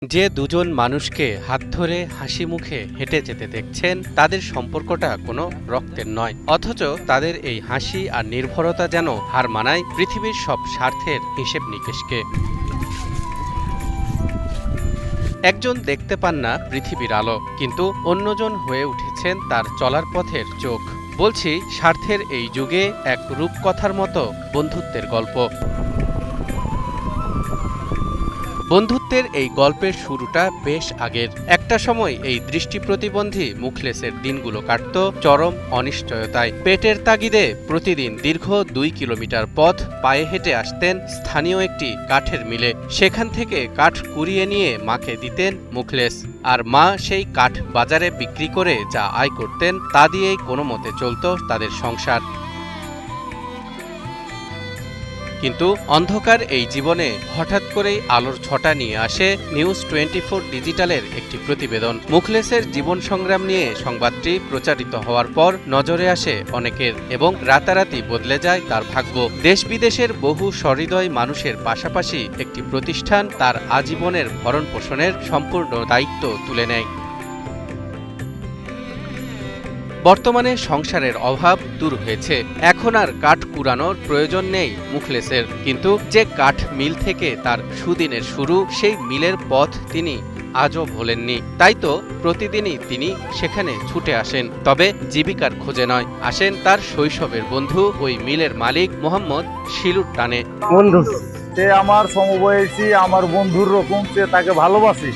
যে দুজন মানুষকে হাত ধরে হাসি মুখে হেঁটে যেতে দেখছেন তাদের সম্পর্কটা কোনো রক্তের নয়, অথচ তাদের এই হাসি আর নির্ভরতা যেন হার মানায় পৃথিবীর সব স্বার্থের হিসেব নিকেশকে। একজন দেখতে পান না পৃথিবীর আলো, কিন্তু অন্যজন হয়ে উঠেছেন তার চলার পথের চোখ। বলছি স্বার্থের এই যুগে এক রূপকথার মতো বন্ধুত্বের গল্প। বন্ধুত্বের এই গল্পের শুরুটা বেশ আগের। একটা সময় এই দৃষ্টি প্রতিবন্ধী মুখলেসের দিনগুলো কাটত চরম অনিশ্চয়তায়। পেটের তাগিদে প্রতিদিন দীর্ঘ 2 কিলোমিটার পথ পায়ে হেঁটে আসতেন স্থানীয় একটি কাঠের মিলে। সেখান থেকে কাঠ কুড়িয়ে নিয়ে মাকে দিতেন মুখলেস, আর মা সেই কাঠ বাজারে বিক্রি করে যা আয় করতেন তা দিয়েই কোনো মতে চলত তাদের সংসার। কিন্তু অন্ধকার এই জীবনে হঠাৎ করেই আলোর ছটা নিয়ে আসে নিউজ 24 ডিজিটালের একটি প্রতিবেদন। মুখলেসের জীবন সংগ্রাম নিয়ে সংবাদটি প্রচারিত হওয়ার পর নজরে আসে অনেকের, এবং রাতারাতি বদলে যায় তার ভাগ্য। দেশ বিদেশের বহু সহৃদয় মানুষের পাশাপাশি একটি প্রতিষ্ঠান তার আজীবনের ভরণ পোষণের সম্পূর্ণ দায়িত্ব তুলে নেয়। বর্তমানে সংসারের অভাব দূর হয়েছে, এখন আর কাঠ কুড়ানোর প্রয়োজন নেই মুখলেসের। কিন্তু যে কাঠ মিল থেকে তার সুদিনের শুরু, সেই মিলের পথ তিনি আজও ভোলেননি। তাই তো প্রতিদিনই তিনি সেখানে ছুটে আসেন, তবে জীবিকার খোঁজে নয়, আসেন তার শৈশবের বন্ধু ওই মিলের মালিক মোহাম্মদ শিলুর টানে। বন্ধু, সে আমার সমবয়সী, আমার বন্ধুর রকম, সে তাকে ভালোবাসি।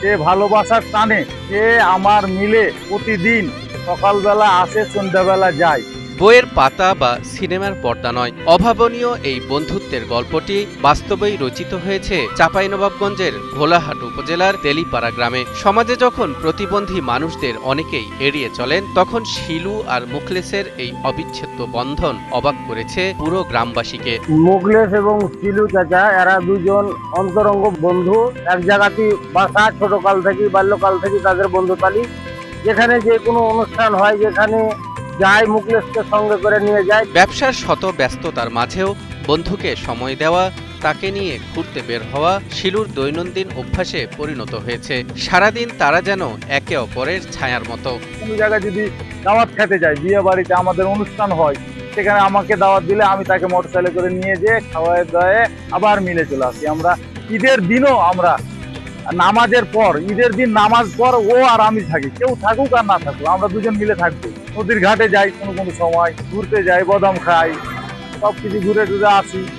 সে ভালোবাসার টানে সে আমার মিলে প্রতিদিন সকালবেলা আসে, সন্ধ্যাবেলা যায়। বইয়ের পাতা বা সিনেমার পর্দা নয়, অভাবনীয় এই বন্ধুত্বের গল্পটি বাস্তবেই রচিত হয়েছে চাঁপাইনবাবগঞ্জের ভোলাহাট উপজেলার তেলিপাড়া গ্রামে। সমাজে যখন প্রতিবন্ধী মানুষদের অনেকেই এড়িয়ে চলেন, তখন শিলু আর মুখলেসের এই অবিচ্ছেদ্য বন্ধন অবাক করেছে পুরো গ্রামবাসীকে। মুখলেস এবং শিলু চাচা, এরা দুজন অন্তরঙ্গ বন্ধু। এক জায়গাতেই বাসা, ছোটকাল থেকে, বাল্যকাল থেকে তাদের বন্ধুতালি। যেখানে যে কোনো অনুষ্ঠান হয়, যেখানে যায় মুখলেসকে সঙ্গে করে নিয়ে যায়। ব্যবসার শত ব্যস্ততার মাঝেও বন্ধুকে সময় দেওয়া, তাকে নিয়ে ঘুরতে বের হওয়া শিলুর দৈনন্দিন অভ্যাসে পরিণত হয়েছে। সারাদিন তারা যেন একে অপরের ছায়ার মতো। কোনো জায়গায় যদি দাওয়াত খেতে যায়, বিয়ে বাড়িতে আমাদের অনুষ্ঠান হয়, সেখানে আমাকে দাওয়াত দিলে আমি তাকে মোটরসাইকেলে করে নিয়ে যেয়ে খাওয়ায় দাওয়ায় আবার মিলে চলে আসি। আমরা ঈদের দিনও, আমরা নামাজের পর, ঈদের দিন নামাজ পর ও আর আমি থাকি, কেউ থাকুক আর না থাকুক, আমরা দুজন মিলে থাকবো। নদীর ঘাটে যাই, কোনো কোনো সময় ঘুরতে যাই, বাদাম খাই, সবকিছু ঘুরে টুরে আসি।